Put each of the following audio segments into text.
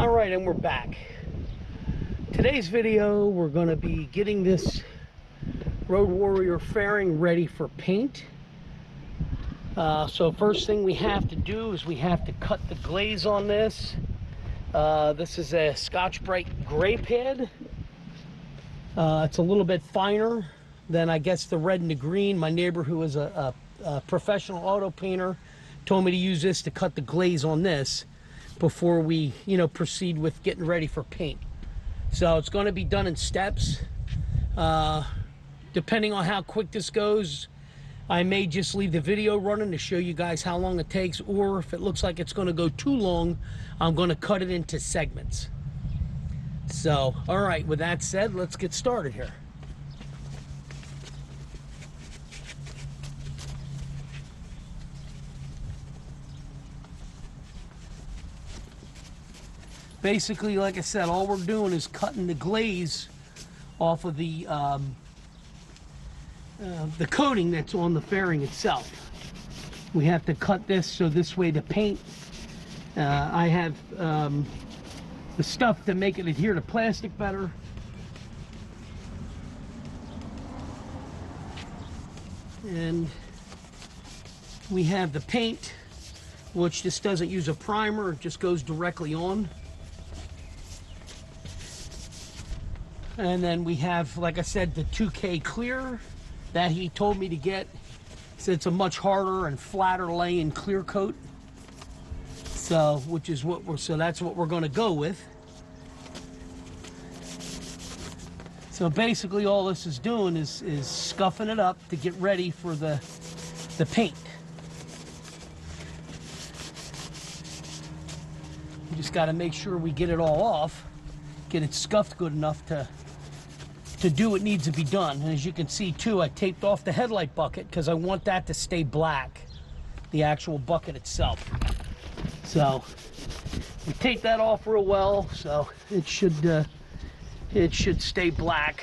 All right, and we're back. Today's video, we're going to be getting this Road Warrior fairing ready for paint. So first thing we have to do is we have to cut the glaze on this. This is a Scotch-Brite gray pad. It's a little bit finer than, I guess, the red and the green. My neighbor, who is a professional auto painter, told me to use this to cut the glaze on this before we, proceed with getting ready for paint. So it's going to be done in steps. Depending on how quick this goes, I may just leave the video running to show you guys how long it takes, or if it looks like it's going to go too long, I'm going to cut it into segments. So, all right, with that said, let's get started here. Basically, like I said, all we're doing is cutting the glaze off of the coating that's on the fairing itself. We have to cut this so this way the paint, I have the stuff to make it adhere to plastic better. And we have the paint, which just doesn't use a primer, it just goes directly on. And then we have, like I said, the 2K clear that he told me to get. He said it's a much harder and flatter laying clear coat. So, that's what we're going to go with. So basically all this is doing is scuffing it up to get ready for the paint. We just got to make sure we get it all off, get it scuffed good enough to do what needs to be done. And as you can see too, I taped off the headlight bucket because I want that to stay black, the actual bucket itself. So we tape that off real well, so it should stay black.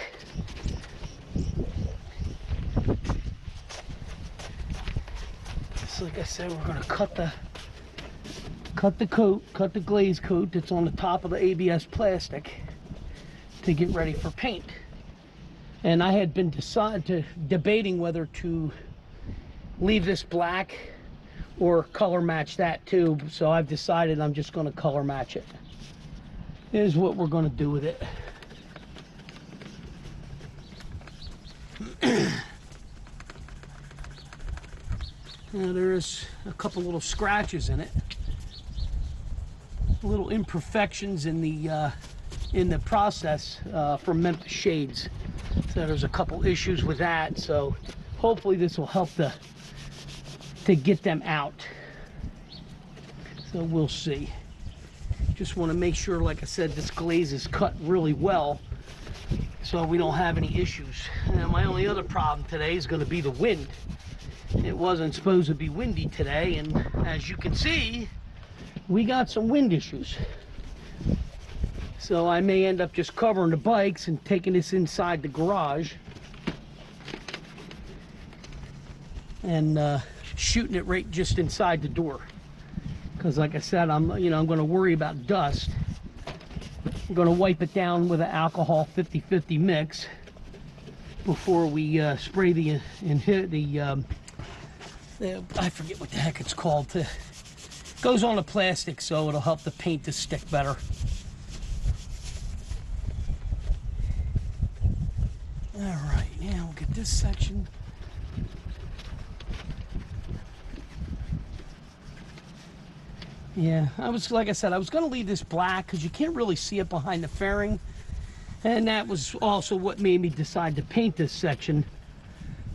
So like I said, we're going to cut the glaze coat that's on the top of the ABS plastic to get ready for paint. And I had been debating whether to leave this black or color match that too. So I've decided I'm just going to color match it. Here's what we're going to do with it. Now there's a couple little scratches in it, little imperfections in the process from Memphis shades. So there's a couple issues with that. So hopefully this will help to get them out. So we'll see. Just want to make sure, like I said, this glaze is cut really well so we don't have any issues. And my only other problem today is going to be the wind. It wasn't supposed to be windy today, and as you can see, we got some wind issues. So I may end up just covering the bikes and taking this inside the garage and shooting it right just inside the door. Because like I said, I'm going to worry about dust. I'm going to wipe it down with an alcohol 50-50 mix before we spray the I forget what the heck it's called. Goes on the plastic, so it'll help the paint to stick better. All right, now we'll get this section. Yeah, like I said, I was going to leave this black because you can't really see it behind the fairing. And that was also what made me decide to paint this section,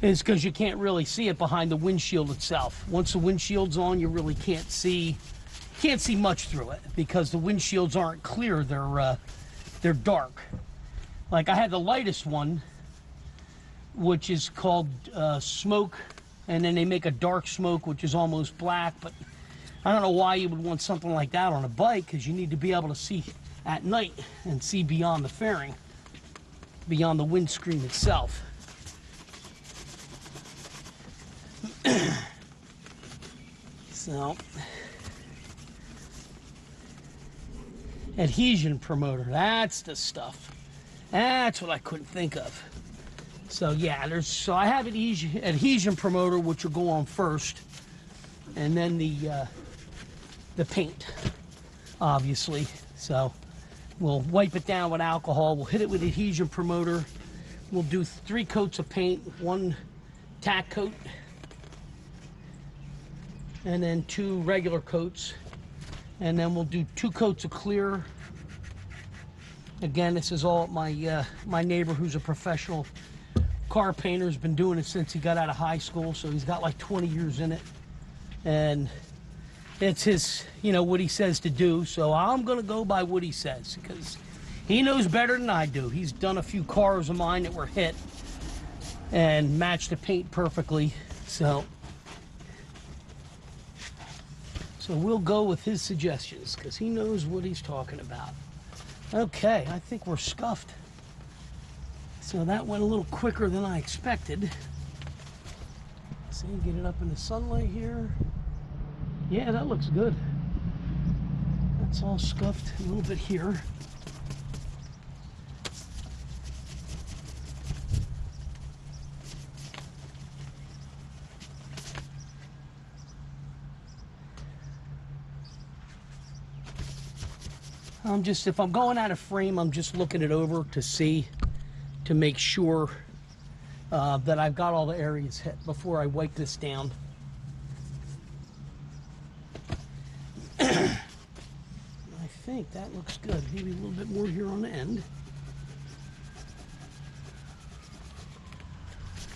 is because you can't really see it behind the windshield itself. Once the windshield's on, you really can't see much through it because the windshields aren't clear, they're dark. Like I had the lightest one, which is called smoke, and then they make a dark smoke which is almost black, but I don't know why you would want something like that on a bike, because you need to be able to see at night and see beyond the fairing, beyond the windscreen itself. So adhesion promoter. That's the stuff. That's what I couldn't think of. So yeah, so I have adhesion promoter, which will go on first, and then the paint, obviously. So we'll wipe it down with alcohol. We'll hit it with adhesion promoter. We'll do 3 coats of paint, 1 tack coat, and then 2 regular coats, and then we'll do 2 coats of clear. Again, this is all my my neighbor, who's a professional car painter, has been doing it since he got out of high school, so he's got like 20 years in it, and it's his, you know, what he says to do. So I'm gonna go by what he says, because he knows better than I do. He's done a few cars of mine that were hit and matched the paint perfectly, so we'll go with his suggestions, because he knows what he's talking about. Okay, I think we're scuffed. So that went a little quicker than I expected. See, get it up in the sunlight here. Yeah, that looks good. That's all scuffed a little bit here. If I'm going out of frame, I'm just looking it over to make sure that I've got all the areas hit before I wipe this down. I think that looks good. Maybe a little bit more here on the end.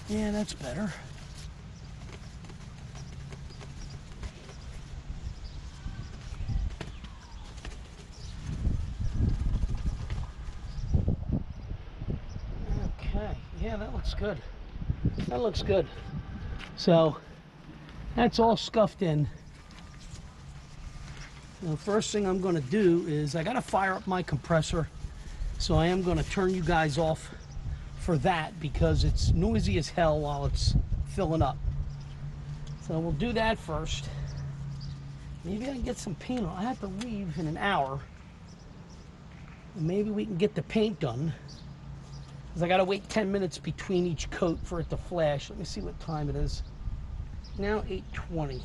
Yeah, that's better. Yeah, that looks good. That looks good. So that's all scuffed in. The first thing I'm going to do is I got to fire up my compressor. So I am going to turn you guys off for that, because it's noisy as hell while it's filling up. So we'll do that first. Maybe I can get some paint on. I have to leave in an hour, and maybe we can get the paint done, because I got to wait 10 minutes between each coat for it to flash. Let me see what time it is. Now 8:20.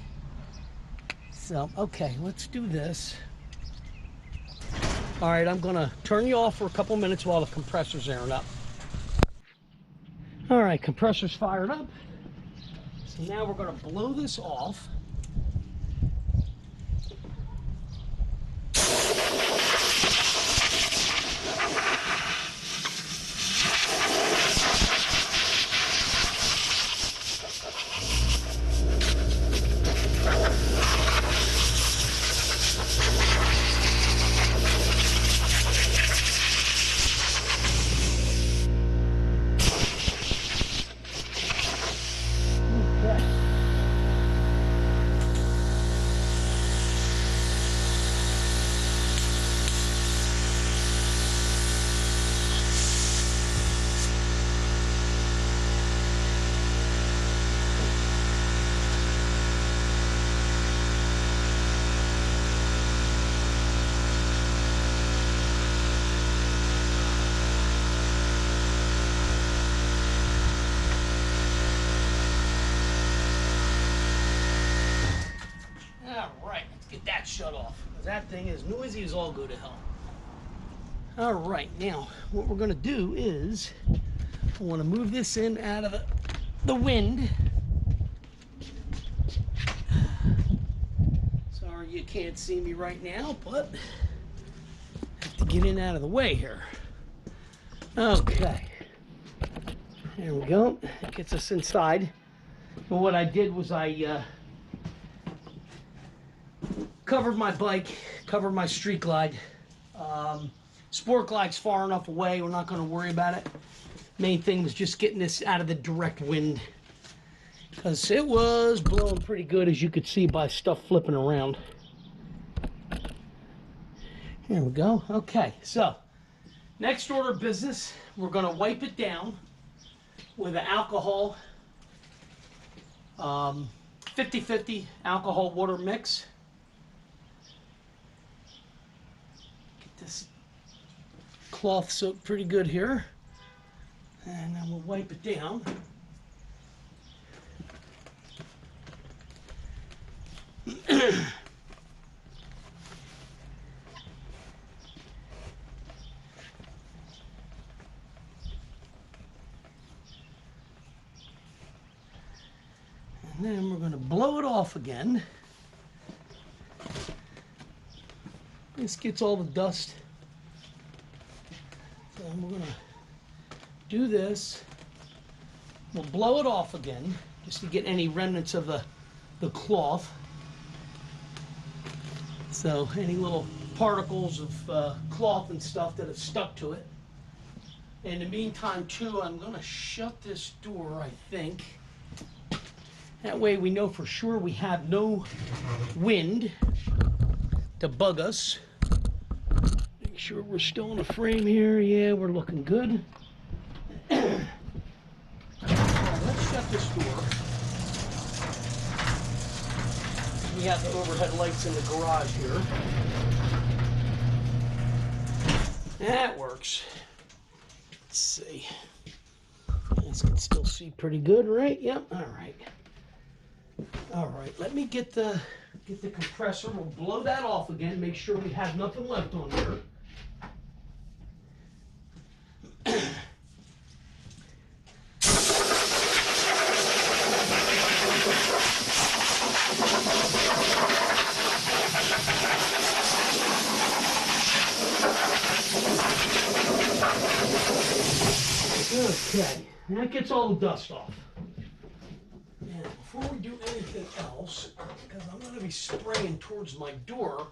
So, okay, let's do this. All right, I'm going to turn you off for a couple minutes while the compressor's airing up. All right, compressor's fired up. So now we're going to blow this off. That shut off, because that thing is noisy as all go to hell. All right, now what we're going to do is I want to move this in out of the wind. Sorry you can't see me right now, but I have to get in out of the way here. Okay, there we go. That gets us inside. And what I did was I covered my bike, covered my Street Glide. Sport Glide's far enough away, we're not going to worry about it. Main thing was just getting this out of the direct wind, because it was blowing pretty good, as you could see by stuff flipping around. Here we go. Okay, so next order of business, we're going to wipe it down with an alcohol 50-50 alcohol water mix. Get this cloth soaked pretty good here. And then we'll wipe it down. And then we're going to blow it off again. This gets all the dust. So we're going to do this. We'll blow it off again just to get any remnants of the cloth. So any little particles of cloth and stuff that have stuck to it. In the meantime too, I'm going to shut this door, I think. That way we know for sure we have no wind to bug us. Make sure we're still in the frame here. Yeah, we're looking good. Let's shut this door. We have the overhead lights in the garage here. That works. Let's see. This can still see pretty good, right? Yep. All right. All right. Let me get the compressor. We'll blow that off again. Make sure we have nothing left on here. Okay, that gets all the dust off. Now, before we do anything else, because I'm going to be spraying towards my door,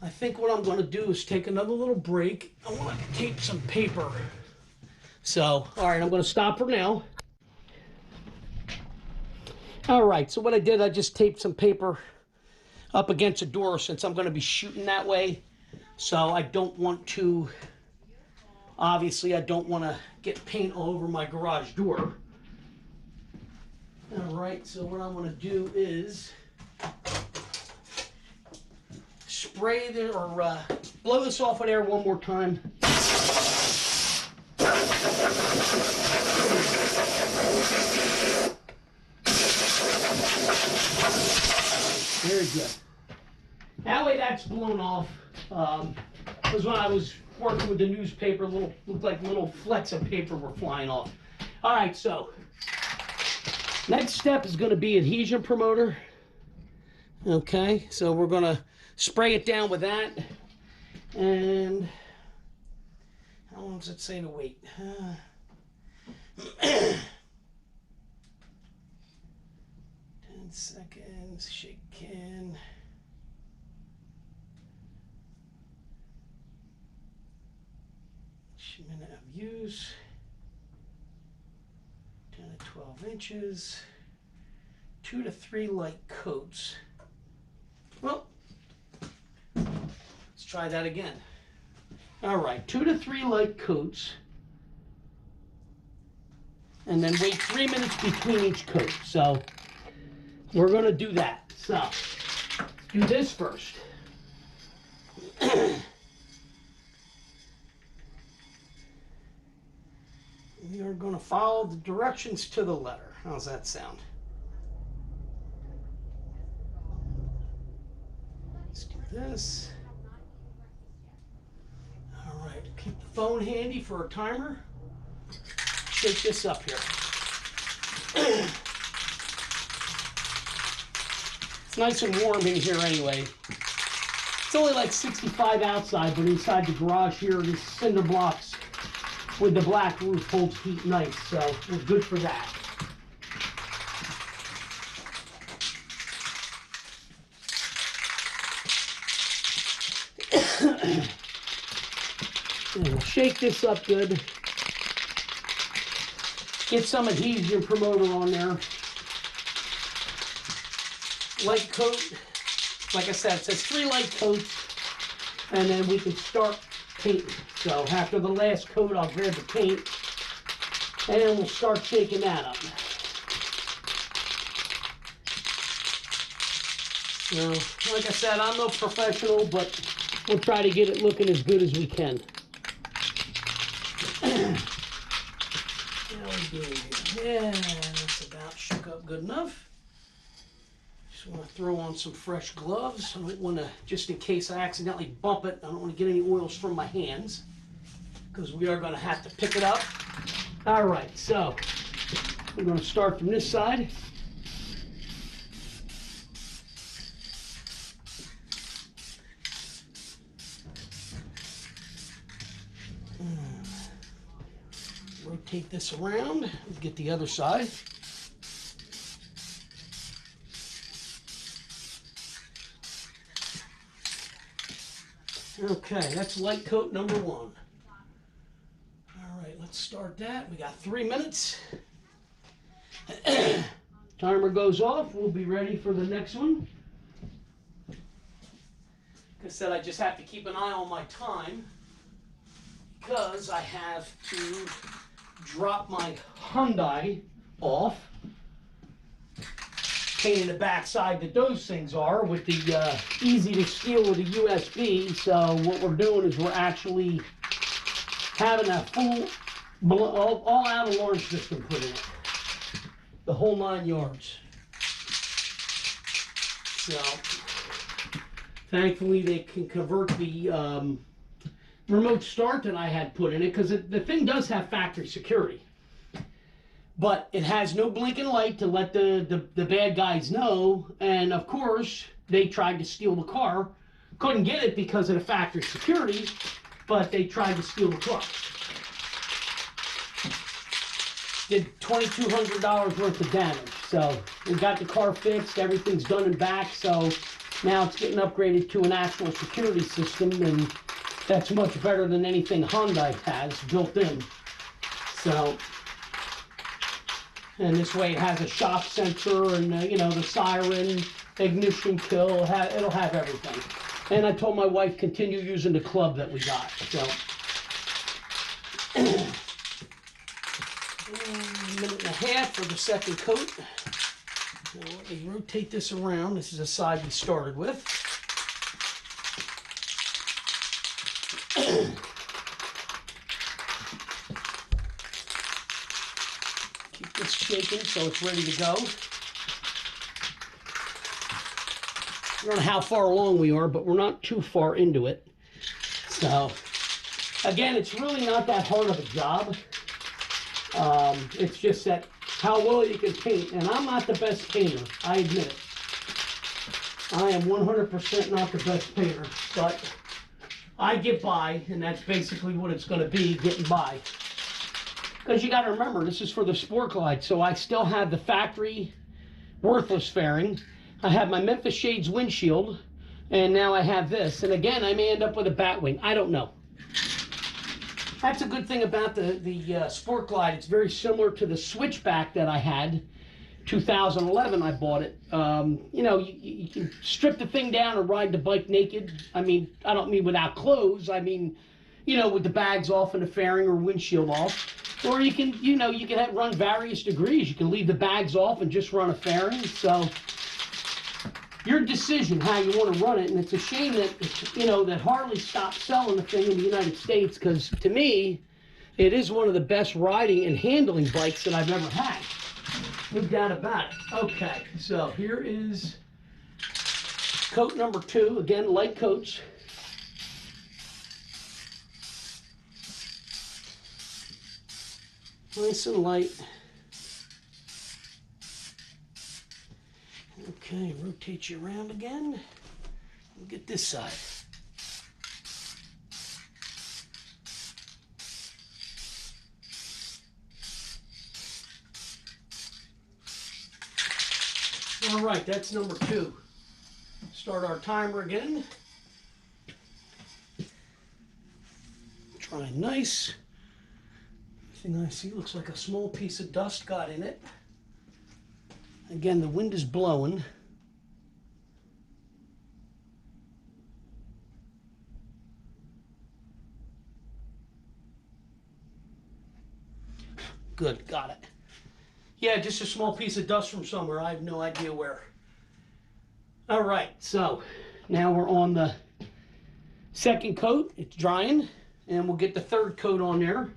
I think what I'm going to do is take another little break. I want to tape some paper. So, all right, I'm going to stop for now. All right, so what I did, I just taped some paper up against the door since I'm going to be shooting that way. So I don't want to... Obviously, I don't want to get paint all over my garage door. All right, so what I'm going to do is spray the, or blow this off with air one more time. Very good. That way that's blown off. Because when I was working with the newspaper, looked like little flecks of paper were flying off. All right, so next step is going to be adhesion promoter. Okay, so we're going to spray it down with that. And how long does it say to wait? 10 seconds, shake can. Minute of use, 10 to 12 inches, 2 to 3 light coats. Well, let's try that again. All right, 2 to 3 light coats, and then wait 3 minutes between each coat. So we're going to do that. So let's do this first. We are going to follow the directions to the letter. How's that sound? Let's do this. All right, keep the phone handy for a timer. Shake this up here. It's nice and warm in here anyway. It's only like 65 outside, but inside the garage here, these cinder blocks with the black roof holds heat nice, so we're good for that. And we'll shake this up good. Get some adhesion promoter on there. Light coat. Like I said, it says 3 light coats, and then we can start painting. So after the last coat, I'll grab the paint, and we'll start shaking that up. So, like I said, I'm no professional, but we'll try to get it looking as good as we can. How we doing here? Yeah, that's about shook up good enough. Just want to throw on some fresh gloves. I don't want to, just in case I accidentally bump it, I don't want to get any oils from my hands, because we are going to have to pick it up. All right, so we're going to start from this side. Rotate this around and get the other side. Okay, that's light coat number 1. All right, let's start that. We got 3 minutes. Timer goes off. We'll be ready for the next one. Like I said, I just have to keep an eye on my time because I have to drop my Hyundai off. Pain in the backside that those things are with the easy to steal with a USB. So what we're doing is we're actually having a full all out alarm system put in it, the whole 9 yards. So thankfully they can convert the remote start that I had put in it, because the thing does have factory security. But it has no blinking light to let the bad guys know. And of course, they tried to steal the car. Couldn't get it because of the factory security, but they tried to steal the car. Did $2,200 worth of damage. So we got the car fixed, everything's done and back. So now it's getting upgraded to an actual security system, and that's much better than anything Hyundai has built in. So, and this way it has a shock sensor and, you know, the siren, ignition kill, it'll have everything. And I told my wife, continue using the club that we got. So, a minute and a half for the second coat. Now let me rotate this around. This is the side we started with. Keep this shaking so it's ready to go. I don't know how far along we are, but we're not too far into it. So, again, it's really not that hard of a job. It's just that how well you can paint, and I'm not the best painter, I admit it. I am 100% not the best painter, but I get by, and that's basically what it's going to be, getting by. Because you got to remember, this is for the Sport Glide, so I still have the factory worthless fairing. I have my Memphis Shades windshield, and now I have this. And again, I may end up with a bat wing. I don't know. That's a good thing about the Sport Glide. It's very similar to the Switchback that I had. 2011, I bought it. You know, you can strip the thing down and ride the bike naked. I mean, I don't mean without clothes. I mean, you know, with the bags off and the fairing or windshield off. Or you can, you know, you can run various degrees. You can leave the bags off and just run a fairing. So, your decision how you want to run it. And it's a shame that, you know, that Harley stopped selling the thing in the United States, because to me, it is one of the best riding and handling bikes that I've ever had. No doubt about it. Okay, so here is coat number 2. Again, light coats. Nice and light. Okay, rotate you around again. We'll get this side. All right, that's number 2. Start our timer again. Try nice. Everything I see looks like a small piece of dust got in it. Again, the wind is blowing. Good, got it. Yeah, just a small piece of dust from somewhere. I have no idea where. All right, so now we're on the Second coat, it's drying, and we'll get the third coat on there.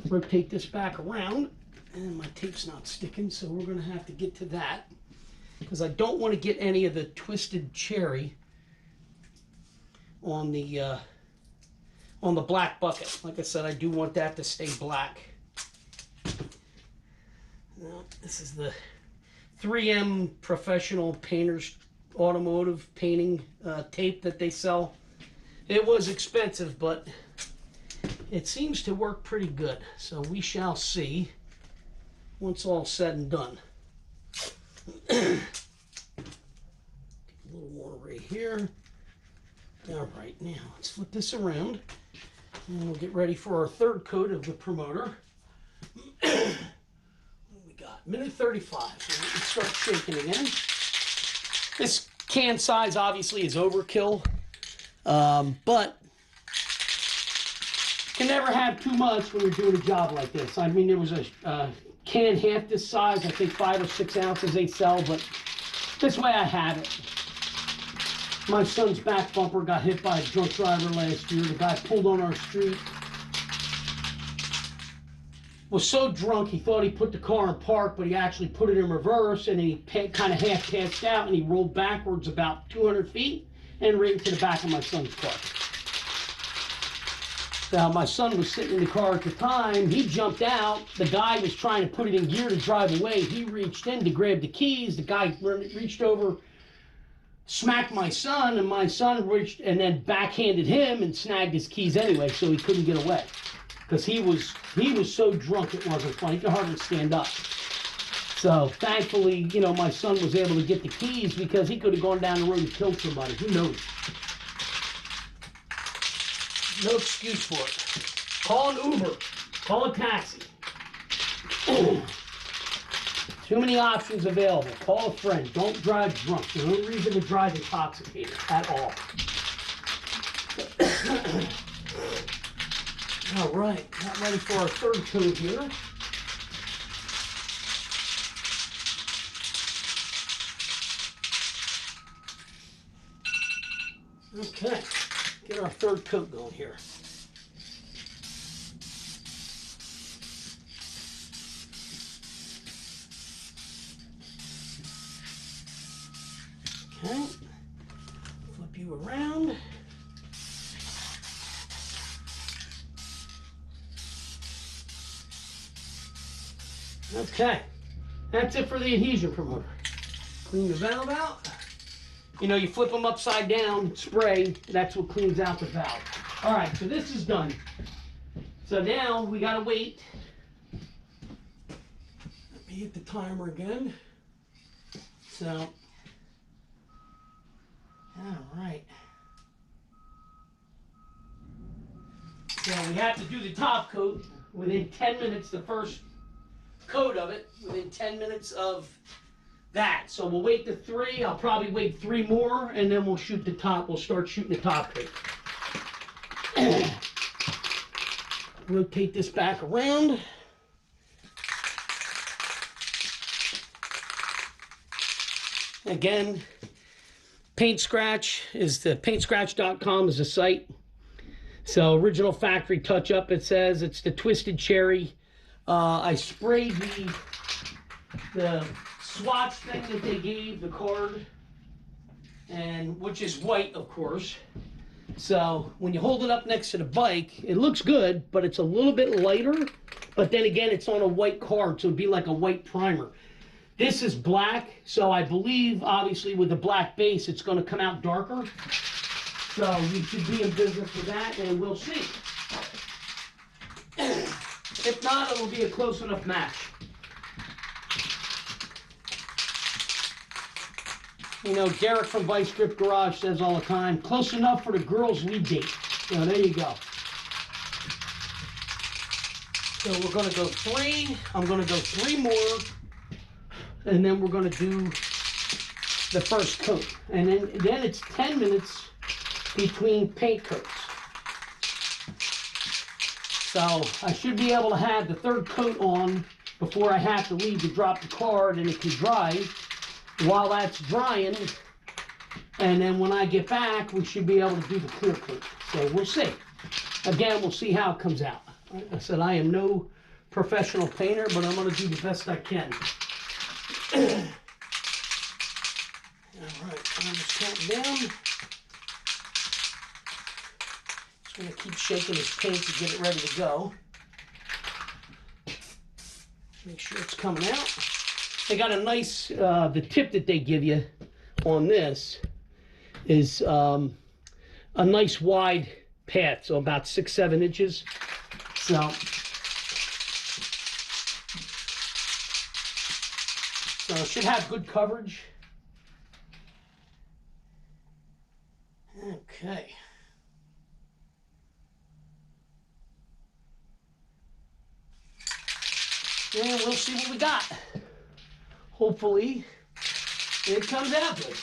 Rotate this back around, and my tape's not sticking, so we're going to have to get to that because I don't want to get any of the twisted cherry on the black bucket. Like I said, I do want that to stay black. Now, this is the 3M Professional Painters Automotive Painting tape that they sell. It was expensive, but it seems to work pretty good. So we shall see once all said and done. A little more right here. All right, now let's flip this around and we'll get ready for our third coat of the promoter. What we got? Minute 35. Let's start shaking again. This can size obviously is overkill, but can never have too much when you're doing a job like this. I mean, there was a can half this size, I think 5 or 6 ounces they sell, but this way I have it. My son's back bumper got hit by a drunk driver last year. The guy pulled on our street, was so drunk he thought he put the car in park, but he actually put it in reverse, and he kind of half passed out, and he rolled backwards about 200 feet and right into the back of my son's car. Now, my son was sitting in the car at the time. He jumped out. The guy was trying to put it in gear to drive away. He reached in to grab the keys. The guy reached over, smacked my son, and my son reached and then backhanded him and snagged his keys anyway, so he couldn't get away. Because he was so drunk it wasn't funny. He could hardly stand up. So thankfully, you know, my son was able to get the keys because he could have gone down the road and killed somebody. Who knows? No excuse for it. Call an Uber. Call a taxi. Too many options available. Call a friend. Don't drive drunk. There's no reason to drive intoxicated at all. All right, not ready for our third coat here. Okay, get our third coat going here. Okay, flip you around. Okay, that's it for the adhesion promoter. Clean the valve out. You know, you flip them upside down, spray, that's what cleans out the valve. All right, so this is done. So now we gotta wait. Let me hit the timer again. So, all right. So we have to do the top coat within 10 minutes, the first coat of it, within 10 minutes of that. So we'll wait to 3. I'll probably wait 3 more, and then we'll shoot the top. We'll start shooting the top coat. Rotate this back around. Again, Paint Scratch is the paintscratch.com is the site. So original factory touch-up, it says. It's the Twisted Cherry. I sprayed the swatch thing that they gave, the card, and which is white, of course. So when you hold it up next to the bike, it looks good, but it's a little bit lighter. But then again, it's on a white card, so it'd be like a white primer. This is black, so I believe, obviously, with the black base, it's going to come out darker. So we should be in business with that, and we'll see. If not, it'll be a close enough match. You know, Derek from Vice Grip Garage says all the time, close enough for the girls we date. You know, there you go. So we're going to go 3. I'm going to go 3 more. And then we're going to do the first coat. And then it's 10 minutes between paint coats. So I should be able to have the third coat on before I have to leave to drop the card, and it can dry. While that's drying, And then when I get back, we should be able to do the clear coat. So we'll see. Again, we'll see how it comes out. Like I said, I am no professional painter, but I'm going to do the best I can. All right, I'm just counting down. Just going to keep shaking this paint to get it ready to go. Make sure it's coming out. They got a nice, the tip that they give you on this is a nice wide path, so about 6-7 inches. So it should have good coverage. Okay. And we'll see what we got. Hopefully, it comes out good.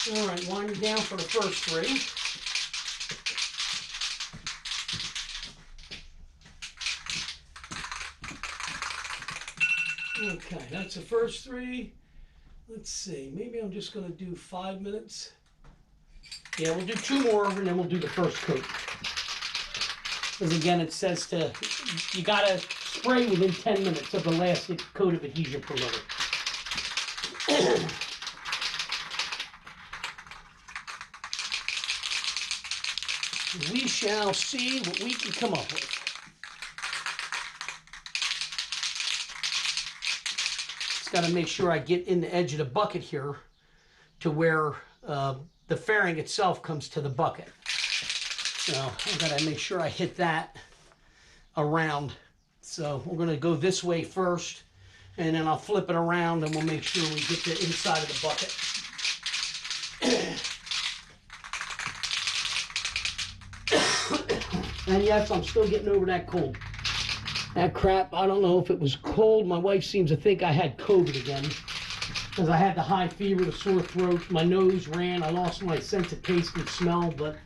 All right, winding down for the first 3. Okay, that's the first 3. Let's see, maybe I'm just going to do 5 minutes. Yeah, we'll do 2 more and then we'll do the first coat. Because again, it says you got to spray within 10 minutes of the last coat of adhesion promoter. We shall see what we can come up with. Just got to make sure I get in the edge of the bucket here to where the fairing itself comes to the bucket. So I've got to make sure I hit that around. So we're going to go this way first, and then I'll flip it around and we'll make sure we get the inside of the bucket. And yes, I'm still getting over that cold. That crap, I don't know if it was cold. My wife seems to think I had COVID again, because I had the high fever, the sore throat, my nose ran, I lost my sense of taste and smell, but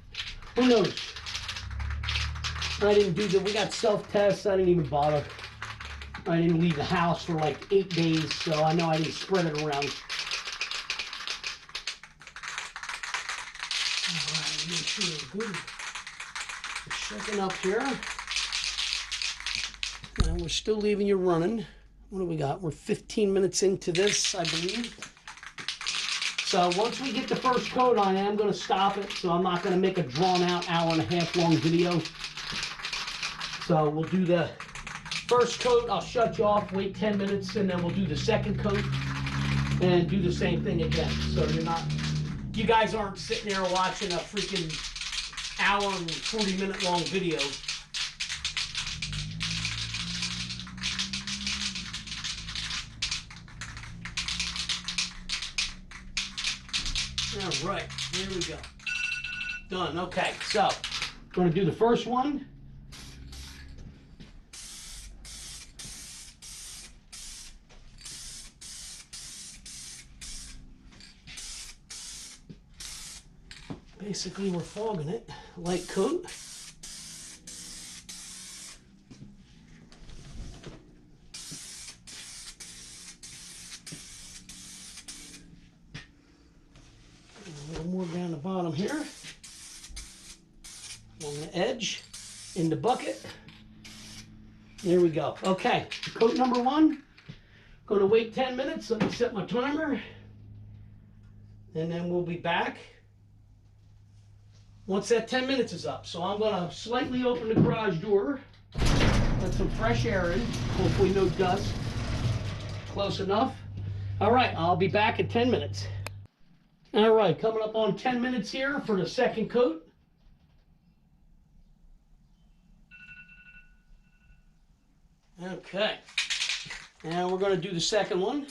who knows? I didn't do that. We got self-tests. I didn't even bother. I didn't leave the house for like 8 days, so I know I didn't spread it around. All right, make sure we're good. Checking up here. And we're still leaving you running. What do we got? We're 15 minutes into this, I believe. So once we get the first coat on it, I'm going to stop it. So I'm not going to make a drawn-out 1.5 hour long video. So we'll do the first coat. I'll shut you off, wait 10 minutes, and then we'll do the second coat and do the same thing again. So you guys aren't sitting there watching a freaking 1 hour and 40-minute long video. All right, here we go. Done. Okay, so I'm going to do the first one. Basically, we're fogging it, light coat. A little more down the bottom here, on the edge, in the bucket. There we go. Okay, coat number 1. Going to wait 10 minutes. Let me set my timer, and then we'll be back once that 10 minutes is up. So I'm going to slightly open the garage door, let some fresh air in, hopefully no dust. Close enough. All right, I'll be back at 10 minutes. All right, coming up on 10 minutes here for the second coat. Okay, now we're going to do the second one.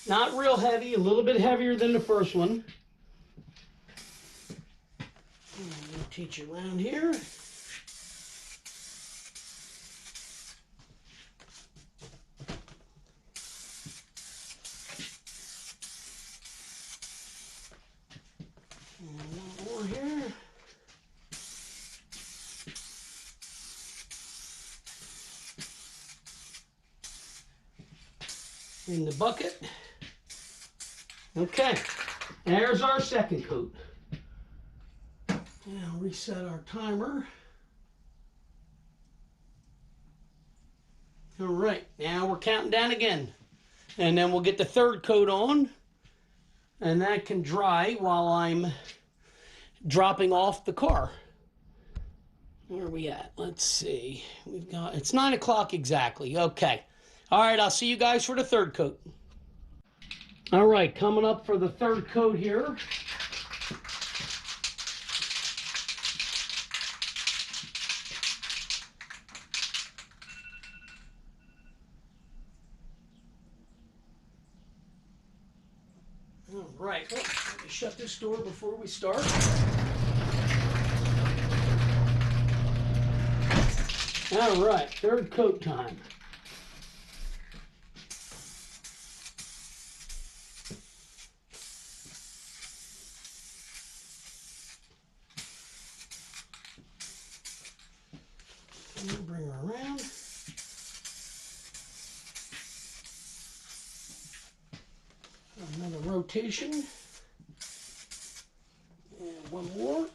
Not real heavy, a little bit heavier than the first one. Rotate you around here. And a little more here. in the bucket. Okay, there's our second coat. Now reset our timer. All right, now we're counting down again. And then we'll get the third coat on, and that can dry while I'm dropping off the car. Where are we at? Let's see. It's 9 o'clock exactly. Okay. All right, I'll see you guys for the third coat. All right, coming up for the third coat here. All right, well, let me shut this door before we start. All right, third coat time. Bring her around. Another rotation. And one more.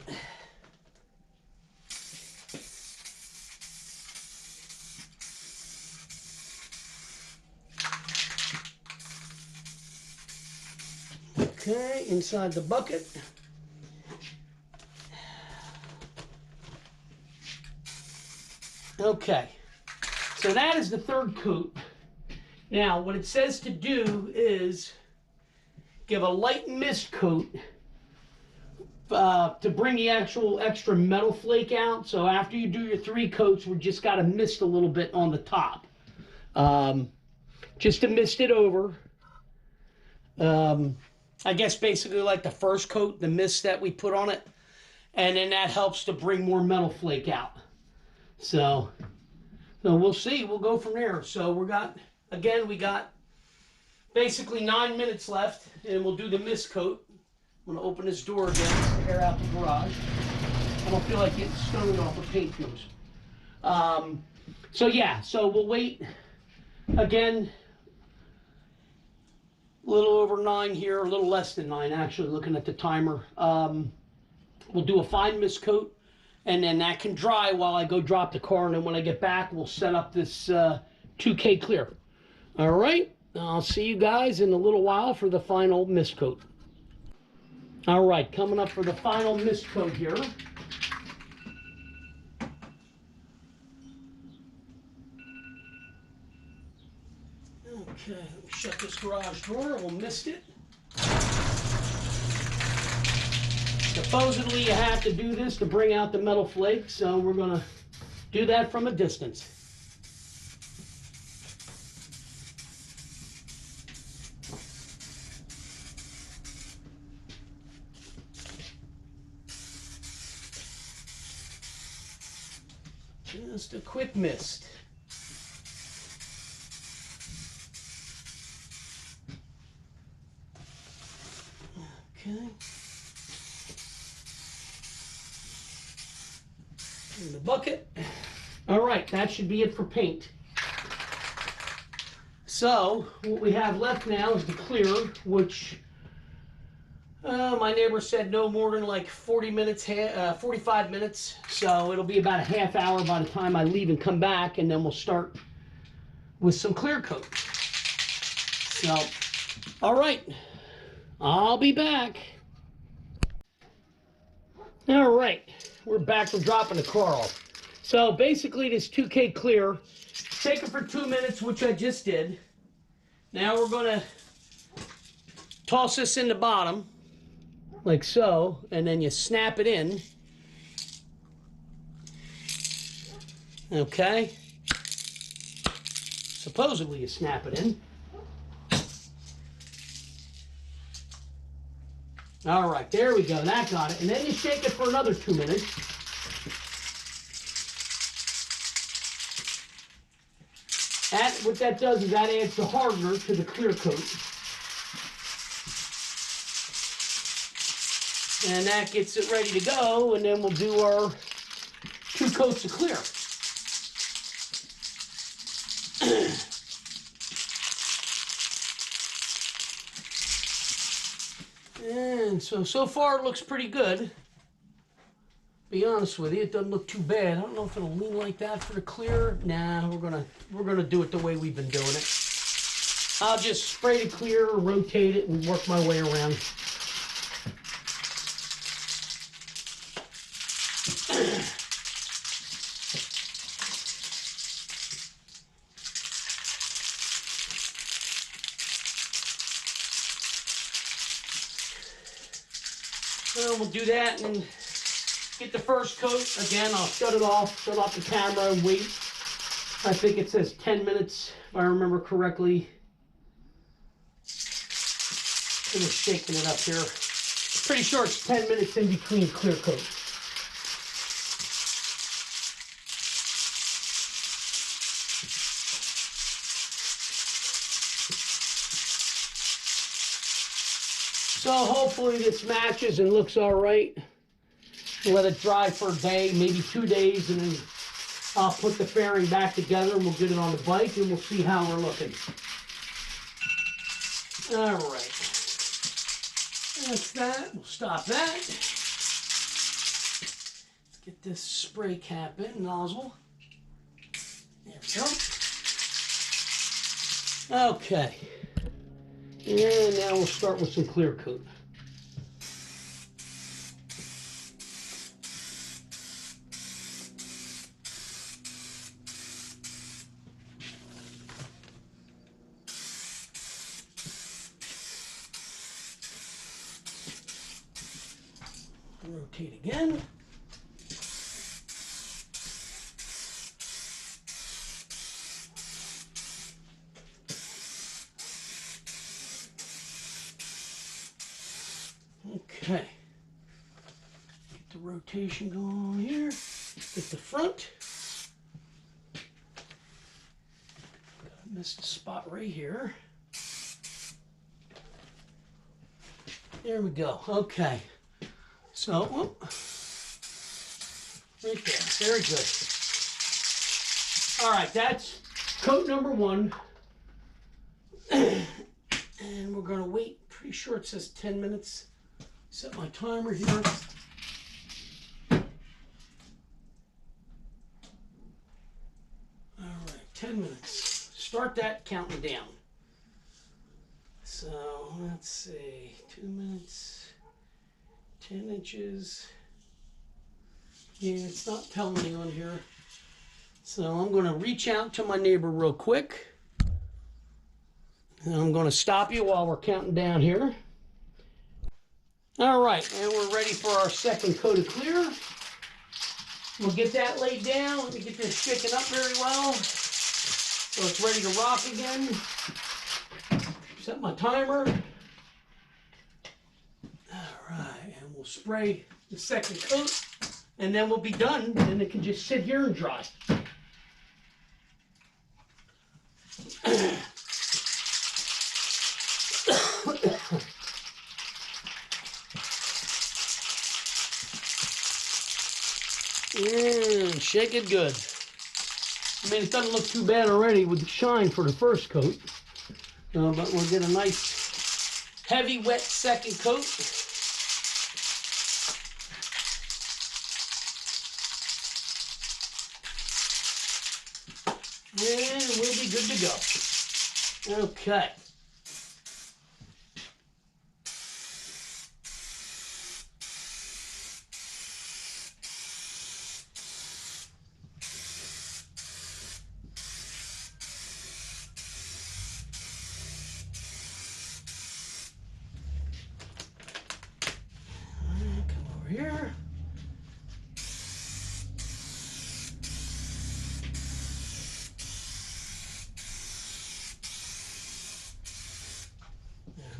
Okay, inside the bucket. Okay, so that is the third coat. Now, what it says to do is give a light mist coat to bring the actual extra metal flake out. So after you do your 3 coats, we just got to mist a little bit on the top. Just to mist it over. I guess basically like the first coat, the mist that we put on it. And then that helps to bring more metal flake out. So we'll see. We'll go from there. So we got basically 9 minutes left, and we'll do the mist coat. I'm going to open this door again to air out the garage. I don't feel like getting stoned off of paint fumes. So yeah, so we'll wait again. A little over 9 here, a little less than 9 actually, looking at the timer. We'll do a fine mist coat, and then that can dry while I go drop the car, and then when I get back, we'll set up this 2K clear. All right, I'll see you guys in a little while for the final mist coat. All right, coming up for the final mist coat here. Okay, let me shut this garage door. We'll mist it. Supposedly you have to do this to bring out the metal flake, so we're going to do that from a distance. Just a quick mist. Okay. In the bucket. All right, that should be it for paint. So what we have left now is the clear, which my neighbor said no more than like 40 minutes, 45 minutes. So it'll be about a half hour by the time I leave and come back, and then we'll start with some clear coat. So, all right. I'll be back. All right, we're back from dropping the car off. So basically this 2K clear, take it for 2 minutes, which I just did. Now we're gonna toss this in the bottom, like so, and then you snap it in. Okay. Supposedly you snap it in. All right, there we go. That got it. And then you shake it for another 2 minutes. What that does is that adds the hardener to the clear coat. And that gets it ready to go, and then we'll do our 2 coats of clear. And so far it looks pretty good. Be honest with you, it doesn't look too bad. I don't know if it'll lean like that for the clear. Nah, we're gonna do it the way we've been doing it. I'll just spray the clear, rotate it, and work my way around. Well, we'll do that and get the first coat. Again, I'll shut off the camera and wait. I think it says 10 minutes, if I remember correctly. I'm just shaking it up here. Pretty sure it's 10 minutes in between clear coat. So hopefully this matches and looks all right. Let it dry for a day, maybe 2 days, and then I'll put the fairing back together and we'll get it on the bike and we'll see how we're looking. All right. That's that. We'll stop that. Let's get this spray cap in, nozzle. There we go. Okay. And now we'll start with some clear coat. Rotate again. Okay. Get the rotation going on here. Get the front. Missed a spot right here. There we go. Okay. So, whoop, right there. Very good. All right, that's coat number 1. And we're going to wait. Pretty sure it says 10 minutes. Set my timer here. All right, 10 minutes. Start that counting down. So, let's see. 2 minutes. 10 inches. Yeah, it's not telling me on here. So I'm going to reach out to my neighbor real quick. And I'm going to stop you while we're counting down here. All right, and we're ready for our second coat of clear. We'll get that laid down. Let me get this shaken up very well. So it's ready to rock again. Set my timer. And we'll spray the second coat and then we'll be done and it can just sit here and dry. And shake it good. I mean, it doesn't look too bad already with the shine for the first coat, but we'll get a nice heavy wet second coat. And we'll be good to go. Okay. Come over here.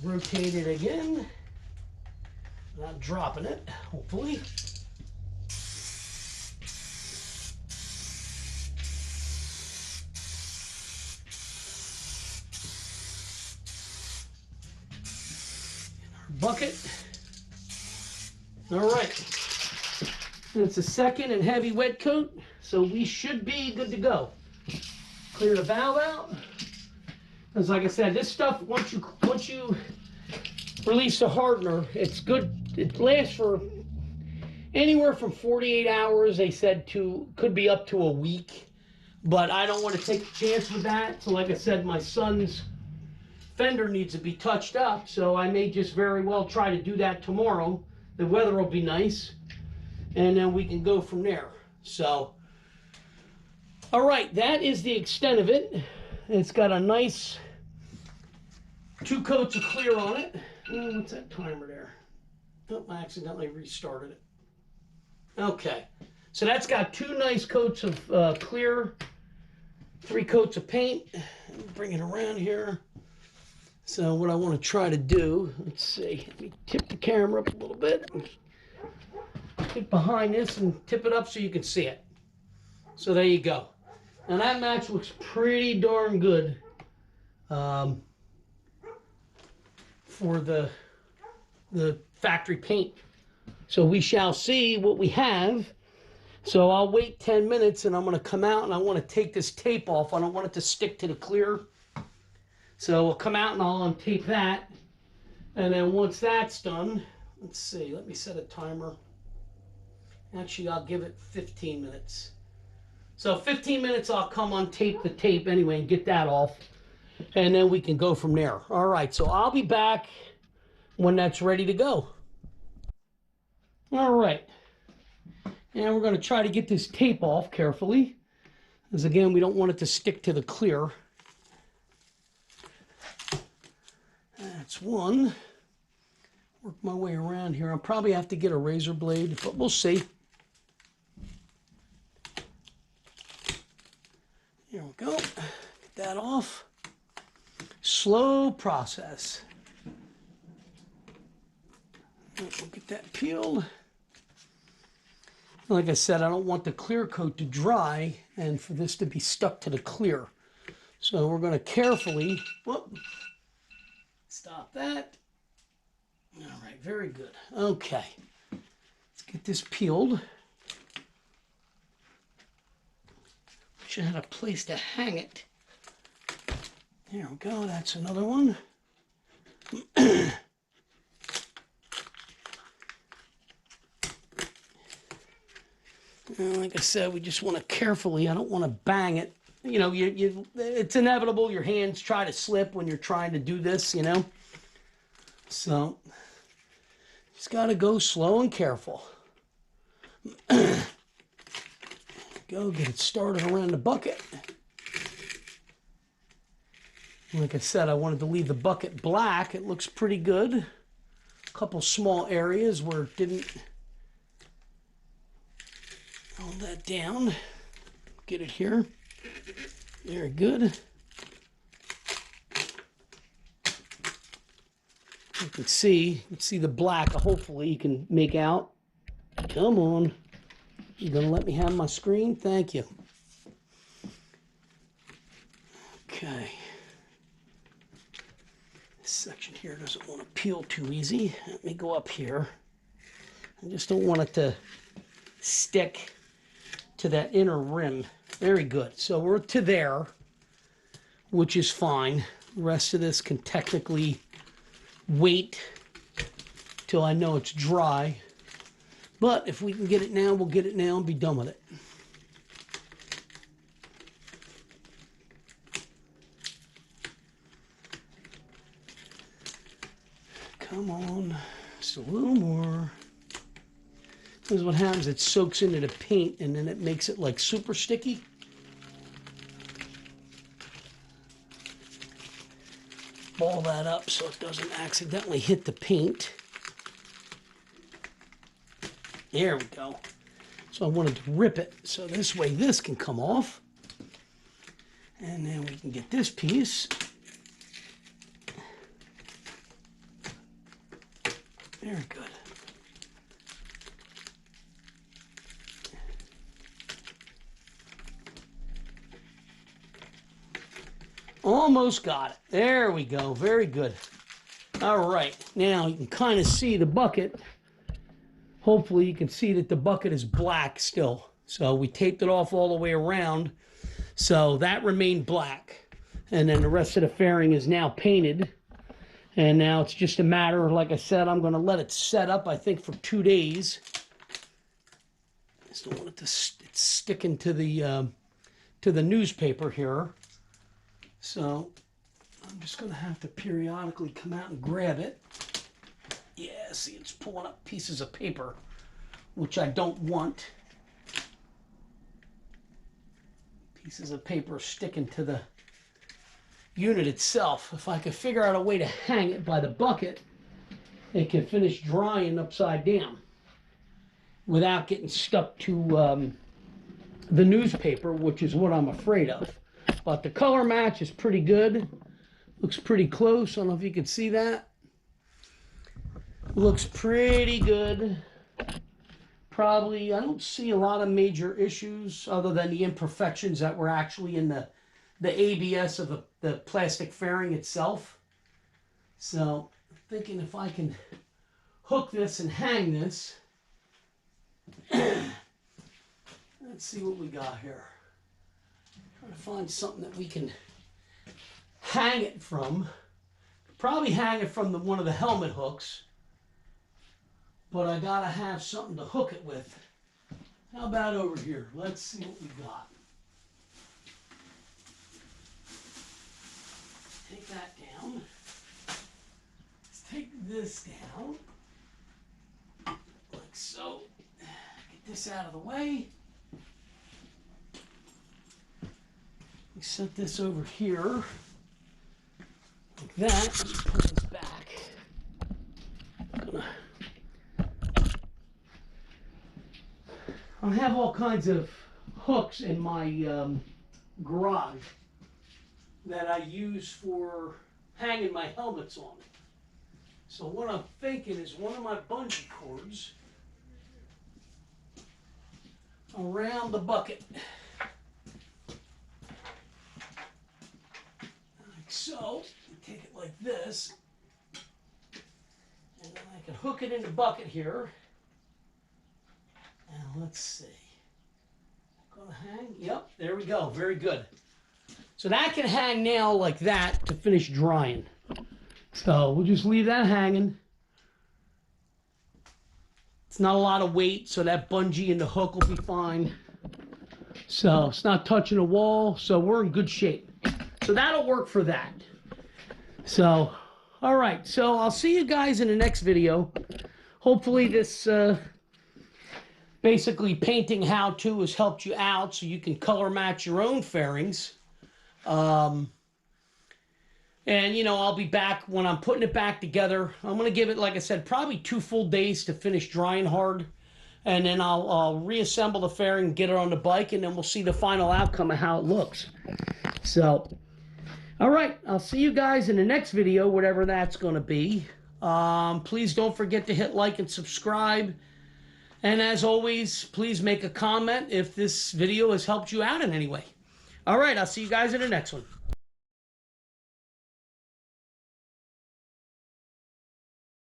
Rotate it again. Not dropping it, hopefully. In our bucket. All right. It's a second and heavy wet coat, so we should be good to go. Clear the valve out. Because like I said, this stuff, once you release a hardener. It's good. It lasts for anywhere from 48 hours, they said, to could be up to a week. But I don't want to take a chance with that. So like I said, my son's fender needs to be touched up. So I may just very well try to do that tomorrow. The weather will be nice. And then we can go from there. So, all right, that is the extent of it. It's got a nice 2 coats of clear on it. Oh, what's that timer there? Oh, I accidentally restarted it. Okay, so that's got 2 nice coats of clear, 3 coats of paint. Bring it around here. So what I want to try to do, let's see, let me tip the camera up a little bit. Get behind this and tip it up so you can see it. So there you go. And that match looks pretty darn good for the factory paint. So we shall see what we have. So I'll wait 10 minutes and I'm going to come out and I want to take this tape off. I don't want it to stick to the clear. So we'll come out and I'll untape that. And then once that's done, let's see, let me set a timer. Actually, I'll give it 15 minutes. So 15 minutes, I'll come untape the tape anyway and get that off. And then we can go from there. All right, so I'll be back when that's ready to go. All right. And we're going to try to get this tape off carefully. Because again, we don't want it to stick to the clear. That's one. Work my way around here. I'll probably have to get a razor blade, but we'll see. Here we go. Get that off. Slow process. We'll get that peeled. Like I said, I don't want the clear coat to dry and for this to be stuck to the clear. So we're going to carefully, whoop, stop that. All right, very good. Okay, let's get this peeled. Should have a place to hang it. There we go, that's another one. Like I said, we just want to carefully, I don't want to bang it. You know, it's inevitable your hands try to slip when you're trying to do this, you know. So, just got to go slow and careful. Go get it started around the bucket. Like I said, I wanted to leave the bucket black. It looks pretty good. A couple small areas where it didn't hold that down. Get it here. Very good. You can see the black. Hopefully you can make out. Come on. You gonna let me have my screen? Thank you. Okay. This section here doesn't want to peel too easy. Let me go up here. I just don't want it to stick to that inner rim. Very good. So we're to there, which is fine. The rest of this can technically wait till I know it's dry. But if we can get it now, we'll get it now and be done with it. Come on, just a little more. This is what happens, it soaks into the paint and then it makes it like super sticky. Ball that up so it doesn't accidentally hit the paint. There we go. So I wanted to rip it so this way this can come off. And then we can get this piece. Very good. Almost got it. There we go. Very good. All right. Now you can kind of see the bucket. Hopefully you can see that the bucket is black still. So we taped it off all the way around. So that remained black. And then the rest of the fairing is now painted. And now it's just a matter, like I said, I'm going to let it set up, I think, for 2 days. I just don't want it to it's sticking to the newspaper here. So I'm just going to have to periodically come out and grab it. Yeah, see, it's pulling up pieces of paper, which I don't want. Pieces of paper sticking to the unit itself. If I could figure out a way to hang it by the bucket, it can finish drying upside down without getting stuck to the newspaper, which is what I'm afraid of. But the color match is pretty good. Looks pretty close. I don't know if you can see that. Looks pretty good. Probably, I don't see a lot of major issues other than the imperfections that were actually in the ABS of the plastic fairing itself. So I'm thinking if I can hook this and hang this. Let's see what we got here. Trying to find something that we can hang it from. Probably hang it from one of the helmet hooks. But I gotta have something to hook it with. How about over here? Let's see what we got. Take that down. Let's take this down. Like so. Get this out of the way. We set this over here. Like that. Let me put this back. I have all kinds of hooks in my garage that I use for hanging my helmets on. So what I'm thinking is one of my bungee cords around the bucket. Like so. Take it like this. And then I can hook it in the bucket here. Now let's see. Gonna hang? Yep, there we go. Very good. So that can hang now like that to finish drying. So we'll just leave that hanging. It's not a lot of weight, so that bungee and the hook will be fine. So it's not touching the wall, so we're in good shape. So that'll work for that. So, all right. So I'll see you guys in the next video. Hopefully this basically painting how-to has helped you out so you can color match your own fairings. And, you know, I'll be back when I'm putting it back together. I'm going to give it, like I said, probably 2 full days to finish drying hard. And then I'll reassemble the fairing, get it on the bike, and then we'll see the final outcome of how it looks. So, all right, I'll see you guys in the next video, whatever that's going to be. Please don't forget to hit like and subscribe. And as always, please make a comment if this video has helped you out in any way. All right, I'll see you guys in the next one.